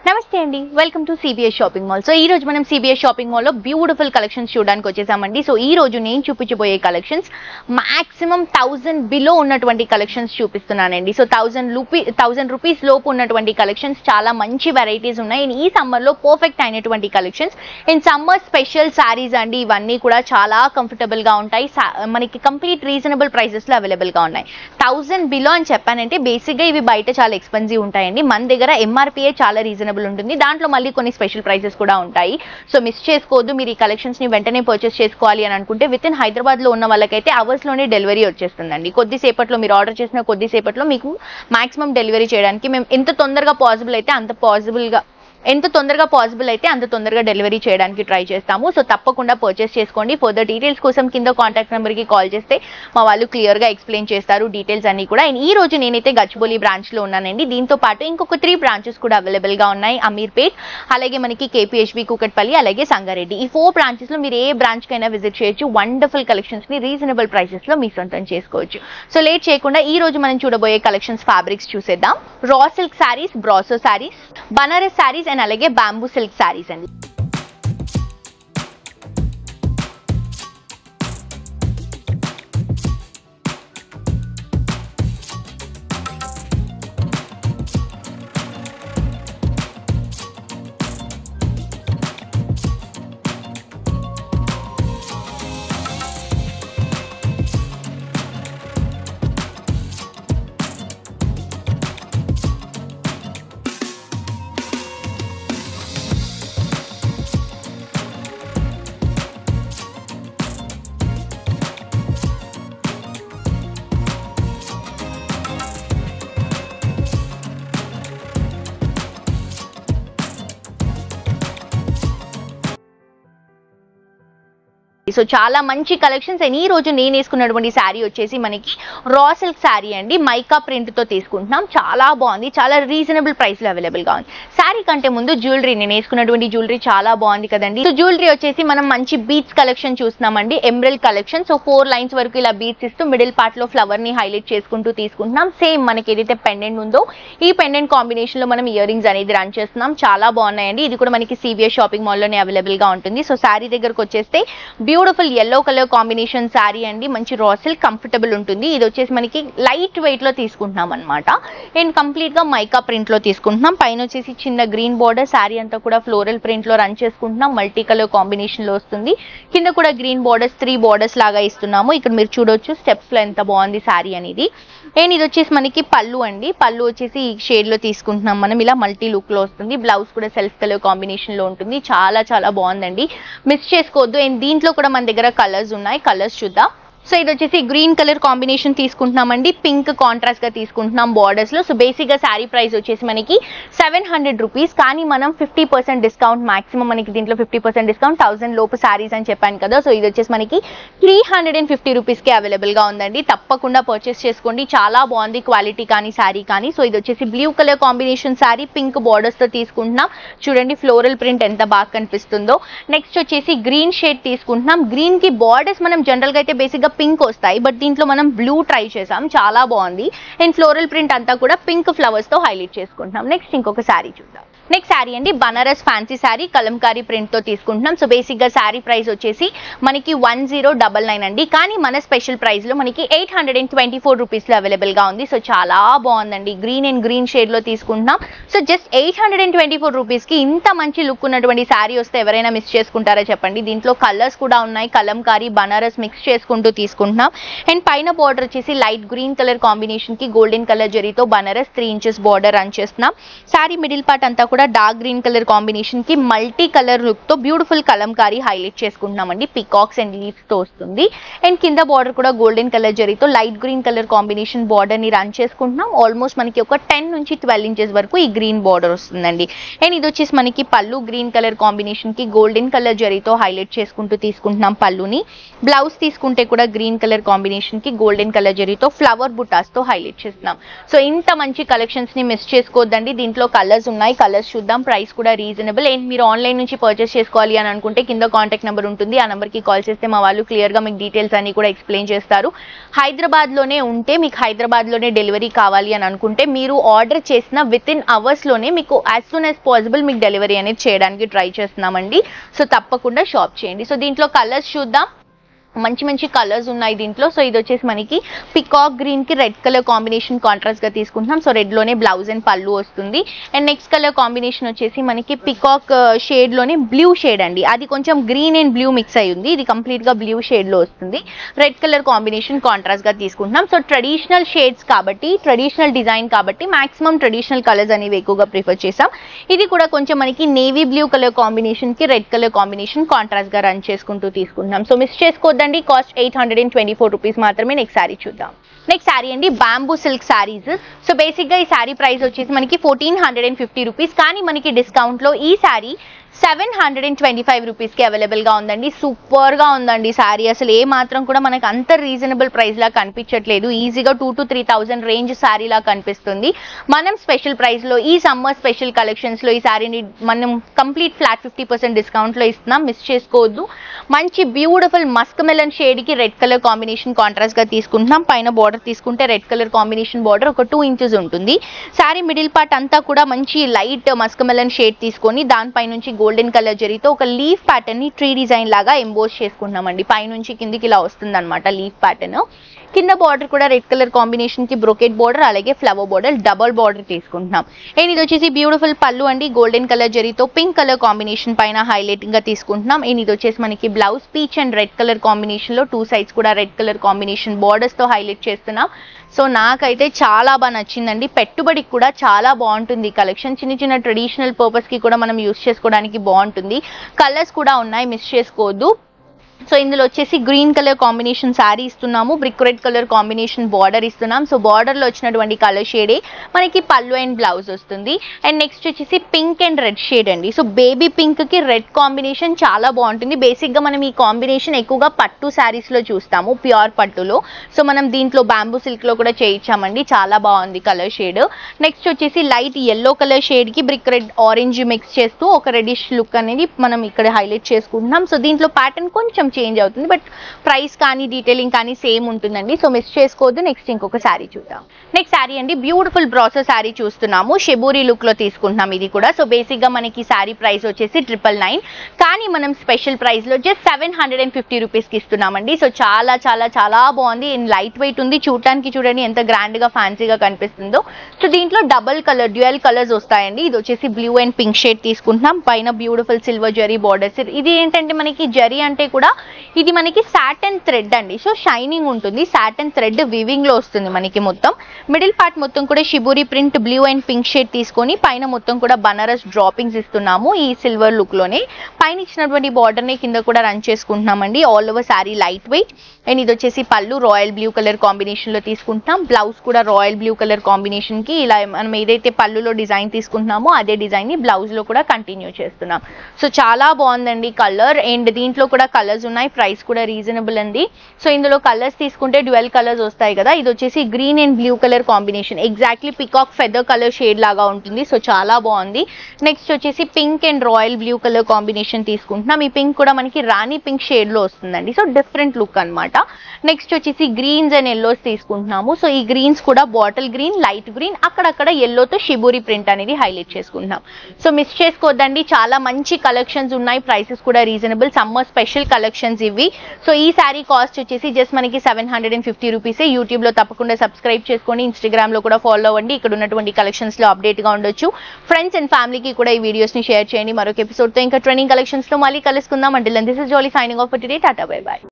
నమస్తే అండి, welcome to CBS shopping mall. So ఈ రోజు మనం సిబిఎస్ షాపింగ్ మాల్ లో బ్యూటిఫుల్ కలెక్షన్స్ చూడడానికి వచ్చేసామండి. సో ఈ రోజు నేను చూపించబోయే కలెక్షన్స్ మాక్సిమం 1000 బిలో ఉన్నటువంటి కలెక్షన్స్ చూపిస్తున్నానండి. సో 1000 రూపీస్ లోపు ఉన్నటువంటి కలెక్షన్స్ చాలా మంచి వెరైటీస్ ఉన్నాయి. ఈ సమ్మర్ లో పర్ఫెక్ట్ అయినటువంటి collections. In summer special saris అండి, ఇవన్నీ కూడా చాలా కంఫర్టబుల్ గా ఉంటాయి. మనకి కంప్లీట్ రీజనబుల్ ప్రైసెస్ లో అవైలబుల్ గా ఉన్నాయి. 1000 బిలో అని చెప్పానంటే బేసిక్ గా ఇవి బయట చాలా ఎక్స్పెన్సివ్ ఉంటాయండి. మన దగ్గర ఎంఆర్పీఏ చాలా రీజనబుల్ ఉంటుంది. దాంట్లో మళ్ళీ కొన్ని స్పెషల్ ప్రైసెస్ కూడా ఉంటాయి. సో మిస్ చేసుకోవద్దు. మీరు ఈ కలెక్షన్స్ ని వెంటనే పర్చేస్ చేసుకోవాలి అని అనుకుంటే విత్ ఇన్ హైదరాబాద్ లో ఉన్న వాళ్ళకైతే అవర్స్ లోనే డెలివరీ వచ్చేస్తుందండి. కొద్దిసేపట్లో మీరు ఆర్డర్ చేసిన కొద్దిసేపట్లో మీకు మాక్సిమం డెలివరీ చేయడానికి మేము ఎంత తొందరగా పాసిబుల్ అయితే అంత తొందరగా డెలివరీ చేయడానికి ట్రై చేస్తాము. సో తప్పకుండా పర్చేస్ చేసుకోండి. ఫర్దర్ డీటెయిల్స్ కోసం కింద కాంటాక్ట్ నెంబర్ కి కాల్ చేస్తే మా వాళ్ళు క్లియర్ గా ఎక్స్ప్లెయిన్ చేస్తారు డీటెయిల్స్ అన్ని కూడా. ఈ రోజు నేనైతే గచ్చిబౌలి బ్రాంచ్ లో ఉన్నానండి. దీంతో పాటు ఇంకొక 3 బ్రాంచెస్ కూడా అవైలబుల్ గా ఉన్నాయి. అమీర్పేట్, అలాగే మనకి కేపీహెచ్బి, కూకట్పల్లి, అలాగే సంగారెడ్డి. ఈ 4 బ్రాంచెస్ లో మీరు ఏ బ్రాంచ్ కైనా విజిట్ చేయొచ్చు. వండర్ఫుల్ కలెక్షన్స్ ని రీజనబుల్ ప్రైసెస్ లో మీ సొంతం చేసుకోవచ్చు. సో లేట్ చేయకుండా ఈ రోజు మనం చూడబోయే కలెక్షన్స్ ఫ్యాబ్రిక్స్ చూసేద్దాం. Raw silk saris, brasso saris, Banaras saris and అలాగే బ్యాంబూ సిల్క్ సారీస్ అండి. సో చాలా మంచి కలెక్షన్స్. అండ్ ఈ రోజు నేను వేసుకున్నటువంటి శారీ వచ్చేసి మనకి రా సిల్క్ శారీ అండి. మైకా ప్రింట్ తో తీసుకుంటున్నాం. చాలా బాగుంది, చాలా రీజనబుల్ ప్రైస్ లో అవైలబుల్ గా ఉంది. శారీ కంటే ముందు జ్యువెలరీ, నేను వేసుకున్నటువంటి జ్యువెలరీ చాలా బాగుంది కదండి. సో జ్యువెలరీ వచ్చేసి మనం మంచి బీట్స్ కలెక్షన్ చూస్తున్నామండి. ఎంబ్రెల్ కలెక్షన్. సో 4 లైన్స్ వరకు ఇలా బీట్స్ ఇస్తూ మిడిల్ పార్ట్ లో ఫ్లవర్ ని హైలైట్ చేసుకుంటూ తీసుకుంటున్నాం. సేమ్ మనకి ఏదైతే పెండెంట్ ఉందో ఈ పెండెంట్ కాంబినేషన్ లో మనం ఇయర్ రింగ్స్ అనేది రన్ చేస్తున్నాం. చాలా బాగున్నాయండి. ఇది కూడా మనకి సిబిఎస్ షాపింగ్ మాల్ లోనే అవైలబుల్ గా ఉంటుంది. సో శారీ దగ్గరకు వచ్చేస్తే beautiful yellow colour combination sari అండి. మంచి రా సిల్క్, కంఫర్టబుల్ ఉంటుంది. ఇది వచ్చేసి మనకి లైట్ వెయిట్ లో తీసుకుంటున్నాం అనమాట. అండ్ కంప్లీట్ గా మైకా ప్రింట్ లో తీసుకుంటున్నాం. పైన వచ్చేసి చిన్న గ్రీన్ బార్డర్, శారీ అంతా కూడా ఫ్లోరల్ ప్రింట్ లో రన్ చేసుకుంటున్నాం. మల్టీ కలర్ కాంబినేషన్ లో వస్తుంది. కింద కూడా గ్రీన్ బార్డర్స్, 3 బార్డర్స్ లాగా ఇస్తున్నాము. ఇక్కడ మీరు చూడొచ్చు స్టెప్స్ లో ఎంత బాగుంది శారీ అనేది. అండ్ ఇది వచ్చేసి మనకి పళ్ళు అండి. పళ్ళు వచ్చేసి ఈ షేడ్ లో తీసుకుంటున్నాం మనం. ఇలా మల్టీ లుక్ లో వస్తుంది. బ్లౌజ్ కూడా సెల్ఫ్ కలర్ కాంబినేషన్ లో ఉంటుంది. చాలా చాలా బాగుందండి, మిస్ చేసుకోవద్దు. అండ్ దీంట్లో కూడా మన దగ్గర కలర్స్ ఉన్నాయి. కలర్స్ చూద్దాం. సో ఇది వచ్చేసి గ్రీన్ కలర్ కాంబినేషన్ తీసుకుంటున్నామండి. పింక్ కాంట్రాస్ట్ గా తీసుకుంటున్నాం బార్డర్స్ లో. సో బేసిక్ గా శారీ ప్రైస్ వచ్చేసి మనకి 700 రూపీస్. కానీ మనం 50% డిస్కౌంట్, మాక్సిమం మనకి దీంట్లో 50% డిస్కౌంట్, 1000 లోపు శారీస్ అని చెప్పాను కదా. సో ఇది వచ్చేసి మనకి 350 రూపీస్ కి అవైలబుల్ గా ఉందండి. తప్పకుండా పర్చేస్ చేసుకోండి. చాలా బాగుంది క్వాలిటీ కానీ శారీ కానీ. సో ఇది వచ్చేసి blue colour combination sari, pink borders తో తీసుకుంటున్నాం. చూడండి ఫ్లోరల్ ప్రింట్ ఎంత బాగా కనిపిస్తుందో. నెక్స్ట్ వచ్చేసి గ్రీన్ షేడ్ తీసుకుంటున్నాం. గ్రీన్ కి బార్డర్స్ మనం జనరల్ గా అయితే బేసిక్ గా పింక్ వస్తాయి, బట్ దీంట్లో మనం బ్లూ ట్రై చేసాం. చాలా బాగుంది. అండ్ ఫ్లోరల్ ప్రింట్ అంతా కూడా పింక్ ఫ్లవర్స్ తో హైలైట్ చేసుకుంటున్నాం. నెక్స్ట్ ఇంకొక శారీ చూద్దాం. నెక్స్ట్ శారీ అండి బనారస్ ఫ్యాన్సీ శారీ, కలంకారీ ప్రింట్ తో తీసుకుంటున్నాం. సో బేసిక్ గా శారీ ప్రైస్ వచ్చేసి మనకి 1099 అండి. కానీ మన స్పెషల్ ప్రైస్ లో మనకి 824 రూపీస్ లో అవైలబుల్ గా ఉంది. సో చాలా బాగుందండి. గ్రీన్ అండ్ గ్రీన్ షేడ్ లో తీసుకుంటున్నాం. సో జస్ట్ 824 రూపీస్ కి ఇంత మంచి లుక్ ఉన్నటువంటి శారీ వస్తే ఎవరైనా మిస్ చేసుకుంటారా చెప్పండి. దీంట్లో కలర్స్ కూడా ఉన్నాయి. కలంకారీ, బనారస్ మిక్స్ చేసుకుంటూ తీసుకుంటున్నాం. అండ్ పైన బార్డర్ వచ్చేసి లైట్ గ్రీన్ కలర్ కాంబినేషన్ కి గోల్డెన్ కలర్ జరీతో బనారస్ 3 ఇంచెస్ బార్డర్ రన్ చేస్తున్నాం. శారీ మిడిల్ పార్ట్ అంతా కూడా డార్క్ గ్రీన్ కలర్ కాంబినేషన్ కి మల్టీ కలర్ లుక్ తో బ్యూటిఫుల్ కలంకారీ హైలైట్ చేసుకుంటున్నామండి. పికాక్స్ అండ్ లీవ్స్ తో వస్తుంది. అండ్ కింద బార్డర్ కూడా గోల్డెన్ కలర్ జరీతో light green colour combination border ని రన్ చేసుకుంటున్నాం. ఆల్మోస్ట్ మనకి ఒక 10 నుంచి 12 ఇంచెస్ వరకు ఈ గ్రీన్ బార్డర్ వస్తుందండి. అండ్ ఇది వచ్చేసి మనకి పళ్ళు గ్రీన్ కలర్ కాంబినేషన్ కి గోల్డెన్ కలర్ జరీతో హైలైట్ చేసుకుంటూ తీసుకుంటున్నాం పళ్ళుని. బ్లౌజ్ తీసుకుంటే కూడా గ్రీన్ కలర్ కాంబినేషన్ కి గోల్డెన్ కలర్ జరీతో ఫ్లవర్ బుటాస్ తో హైలైట్ చేస్తున్నాం. సో ఇంత మంచి కలెక్షన్స్ ని మిస్ చేసుకోవద్దండి. దీంట్లో కలర్స్ ఉన్నాయి. కలర్స్ కలర్స్ చూద్దాం. ప్రైస్ కూడా రీజనబుల్. అండ్ మీరు ఆన్లైన్ నుంచి పర్చేస్ చేసుకోవాలి అని అనుకుంటే కింద కాంటాక్ట్ నెంబర్ ఉంటుంది, ఆ నెంబర్కి కాల్ చేస్తే మా వాళ్ళు క్లియర్గా మీకు డీటెయిల్స్ అన్ని కూడా ఎక్స్ప్లెయిన్ చేస్తారు. హైదరాబాద్లోనే ఉంటే మీకు హైదరాబాద్లోనే డెలివరీ కావాలి అని అనుకుంటే మీరు ఆర్డర్ చేసిన విత్ ఇన్ అవర్స్లోనే మీకు యాజ్ సూన్ యాజ్ పాసిబుల్ మీకు డెలివరీ అనేది చేయడానికి ట్రై చేస్తున్నామండి. సో తప్పకుండా షాప్ చేయండి. సో దీంట్లో కలర్స్ చూద్దాం. మంచి మంచి కలర్స్ ఉన్నాయి దీంట్లో. సో ఇది వచ్చేసి మనకి పికాక్ గ్రీన్ కి రెడ్ కలర్ కాంబినేషన్ కాంట్రాస్ట్ గా తీసుకుంటున్నాం. సో రెడ్ లోనే బ్లౌజ్ అండ్ పళ్ళు వస్తుంది. అండ్ నెక్స్ట్ కలర్ కాంబినేషన్ వచ్చేసి మనకి పికాక్ షేడ్ లోనే బ్లూ షేడ్ అండి, అది కొంచెం గ్రీన్ అండ్ బ్లూ మిక్స్ అయి ఉంది, ఇది కంప్లీట్ గా బ్లూ షేడ్ లో వస్తుంది. రెడ్ కలర్ కాంబినేషన్ కాంట్రాస్ట్ గా తీసుకుంటున్నాం. సో ట్రెడిషనల్ షేడ్స్ కాబట్టి, ట్రెడిషనల్ డిజైన్ కాబట్టి మాక్సిమం ట్రెడిషనల్ కలర్స్ అనేవి ఎక్కువగా ప్రిఫర్ చేసాం. ఇది కూడా కొంచెం మనకి నేవీ బ్లూ కలర్ కాంబినేషన్ కి రెడ్ కలర్ కాంబినేషన్ కాంట్రాస్ట్ గా రన్ చేసుకుంటూ తీసుకుంటున్నాం. సో మిస్ చేసుకోవద్దండి. కాస్ట్ 824 రూపీస్ మాత్రమే. నెక్స్ట్ శారీ చూద్దాం. నెక్స్ట్ శారీ అండి bamboo silk saris. So basic గా ఈ శారీ ప్రైస్ వచ్చేసి మనకి 1450 రూపీస్, కానీ మనకి డిస్కౌంట్ లో ఈ శారీ 725 రూపీస్కి అవైలబుల్గా ఉందండి. సూపర్గా ఉందండి శారీ, అసలు ఏ మాత్రం కూడా మనకు అంత రీజనబుల్ ప్రైస్లా కనిపించట్లేదు. ఈజీగా 2,000 to 3,000 రేంజ్ శారీలా కనిపిస్తుంది. మనం స్పెషల్ ప్రైస్లో ఈ సమ్మర్ స్పెషల్ కలెక్షన్స్లో ఈ శారీని మనం కంప్లీట్ ఫ్లాట్ 50% డిస్కౌంట్లో ఇస్తున్నాం, మిస్ చేసుకోవద్దు. మంచి బ్యూటిఫుల్ మస్క్ మెలన్ షేడ్కి రెడ్ కలర్ కాంబినేషన్ కాంట్రాస్ట్గా తీసుకుంటున్నాం. పైన బార్డర్ తీసుకుంటే రెడ్ కలర్ కాంబినేషన్ బార్డర్ ఒక 2 ఇంచెస్ ఉంటుంది. శారీ మిడిల్ పార్ట్ అంతా కూడా మంచి లైట్ మస్క్ మెలన్ షేడ్ తీసుకొని దానిపై నుంచి గోల్డెన్ కలర్ జరీతో ఒక లీఫ్ ప్యాటర్న్ ని ట్రీ డిజైన్ లాగా ఎంబోస్ చేసుకుంటున్నామండి. పైనుంచి కిందికి ఇలా వస్తుంది అనమాట లీఫ్ ప్యాటర్న్. కింద బార్డర్ కూడా రెడ్ కలర్ కాంబినేషన్ కి బ్రోకెట్ బార్డర్, అలాగే ఫ్లవర్ బార్డర్, డబల్ బార్డర్ తీసుకుంటున్నాం. అండ్ ఇది వచ్చేసి బ్యూటిఫుల్ పళ్ళు అండి, గోల్డెన్ కలర్ జరీతో పింక్ కలర్ కాంబినేషన్ పైన హైలైటింగ్ గా తీసుకుంటున్నాం. అండ్ ఇది వచ్చేసి మనకి blouse peach and red colour combination లో 2 సైడ్స్ కూడా రెడ్ కలర్ కాంబినేషన్ బార్డర్స్ తో హైలైట్ చేస్తున్నాం. సో నాకైతే చాలా బాగా నచ్చిందండి. పెట్టుబడికి కూడా చాలా బాగుంటుంది కలెక్షన్. చిన్న చిన్న ట్రెడిషనల్ పర్పస్ కి కూడా మనం యూస్ చేసుకోవడానికి బాగుంటుంది. కలర్స్ కూడా ఉన్నాయి, మిస్ చేసుకోవద్దు. సో ఇందులో వచ్చేసి గ్రీన్ కలర్ కాంబినేషన్ శారీ ఇస్తున్నాము, brick red colour combination border ఇస్తున్నాం. సో బార్డర్ లో వచ్చినటువంటి కలర్ షేడే మనకి పళ్ళు అండ్ బ్లౌజ్ వస్తుంది. అండ్ నెక్స్ట్ వచ్చేసి పింక్ అండ్ రెడ్ షేడ్ అండి. సో బేబీ పింక్ కి రెడ్ కాంబినేషన్ చాలా బాగుంటుంది. బేసిక్ గా మనం ఈ కాంబినేషన్ ఎక్కువగా పట్టు శారీస్ లో చూస్తాము, ప్యూర్ పట్టులో. సో మనం దీంట్లో బ్యాంబూ సిల్క్ లో కూడా చేయించామండి, చాలా బాగుంది కలర్ షేడ్. నెక్స్ట్ వచ్చేసి లైట్ ఎల్లో కలర్ షేడ్ కి బ్రిక్ రెడ్ ఆరెంజ్ మిక్స్ చేస్తూ ఒక రెడిష్ లుక్ అనేది మనం ఇక్కడ హైలైట్ చేసుకుంటున్నాం. సో దీంట్లో ప్యాటర్న్ కొంచెం చేంజ్ అవుతుంది, బట్ ప్రైస్ కానీ డీటెయిలింగ్ కానీ సేమ్ ఉంటుందండి. సో మిస్ చేసుకోవద్దు. నెక్స్ట్ ఇంకొక శారీ చూద్దాం. నెక్స్ట్ శారీ అండి బ్యూటిఫుల్ బ్రాసో శారీ చూస్తున్నాము, షెబూరి లుక్ లో తీసుకుంటున్నాం ఇది కూడా. సో బేసిక్ గా మనకి శారీ ప్రైస్ వచ్చేసి 999, కానీ మనం స్పెషల్ ప్రైస్ లో జస్ట్ 750 రూపీస్ కి ఇస్తున్నామండి. సో చాలా చాలా చాలా బాగుంది. లైట్ వెయిట్ ఉంది, చూడటానికి చూడండి ఎంత గ్రాండ్ గా ఫ్యాన్సీగా కనిపిస్తుందో. సో దీంట్లో డబల్ కలర్ డ్యూయల్ కలర్స్ వస్తాయండి. ఇది వచ్చేసి బ్లూ అండ్ పింక్ షేడ్ తీసుకుంటున్నాం. పైన బ్యూటిఫుల్ సిల్వర్ జరీ బార్డర్స్. ఇది ఏంటంటే మనకి జరీ అంటే కూడా ఇది మనకి సాటన్ థ్రెడ్ అండి. సో షైనింగ్ ఉంటుంది, సాటన్ థ్రెడ్ వివింగ్ లో వస్తుంది మనకి. మొత్తం మిడిల్ పార్ట్ మొత్తం కూడా shibori print blue and pink shade తీసుకొని పైన మొత్తం కూడా బనారస్ డ్రాపింగ్స్ ఇస్తున్నాము ఈ సిల్వర్ లుక్ లోనే. పైన ఇచ్చినటువంటి బార్డర్ ని కింద కూడా రన్ చేసుకుంటున్నామండి. All over sari light weight. And ఇది వచ్చేసి పళ్ళు రాయల్ బ్లూ కలర్ కాంబినేషన్ లో తీసుకుంటున్నాం. బ్లౌజ్ కూడా రాయల్ బ్లూ కలర్ కాంబినేషన్ కి ఇలా మనం ఏదైతే పళ్ళులో డిజైన్ తీసుకుంటున్నామో అదే డిజైన్ ని బ్లౌజ్ లో కూడా కంటిన్యూ చేస్తున్నాం. సో చాలా బాగుందండి కలర్. అండ్ దీంట్లో కూడా కలర్స్ ఉన్నాయి, ప్రైస్ కూడా రీజనబుల్ అండి. సో ఇందులో కలర్స్ తీసుకుంటే డ్యూయల్ కలర్స్ వస్తాయి కదా. ఇది వచ్చేసి green and blue colour combination, exactly peacock feather colour shade లాగా ఉంటుంది. సో చాలా బాగుంది. నెక్స్ట్ వచ్చేసి pink and royal blue colour combination తీసుకుంటున్నాం. ఈ పింక్ కూడా మనకి రాణి పింక్ షేడ్ లో వస్తుందండి. సో డిఫరెంట్ లుక్ అన్నమాట. నెక్స్ట్ వచ్చేసి గ్రీన్స్ అండ్ ఎల్లోస్ తీసుకుంటున్నాము. సో ఈ గ్రీన్స్ కూడా బాటిల్ గ్రీన్, లైట్ గ్రీన్, అక్కడక్కడ ఎల్లోతో షిబూరి ప్రింట్ అనేది హైలైట్ చేసుకుంటున్నాం. సో మిస్ చేసుకోవద్దండి, చాలా మంచి కలెక్షన్స్ ఉన్నాయి, ప్రైసెస్ కూడా రీజనబుల్, సమ్మర్ స్పెషల్ కలెక్షన్స్ ఇవి. సో ఈ శారీ కాస్ట్ వచ్చేసి జస్ట్ మనకి 750 రూపీసే. యూట్యూబ్ లో తప్పకుండా సబ్స్క్రైబ్ చేసుకొని ఇన్స్టాగ్రామ్ లో కూడా ఫాలో అవ్వండి. ఇక్కడ ఉన్నటువంటి కలెక్షన్స్ లో అప్డేట్ గా ఉండొచ్చు. ఫ్రెండ్స్ అండ్ ఫ్యామిలీకి కూడా ఈ వీడియోస్ ని షేర్ చేయండి. మరొక ఎపిసోడ్ తో ఇంకా ట్రెండింగ్ కలెక్షన్స్ లో మళ్ళీ కలుసుకుందాం. Until then this is Jolly signing off for today. Tata bye by.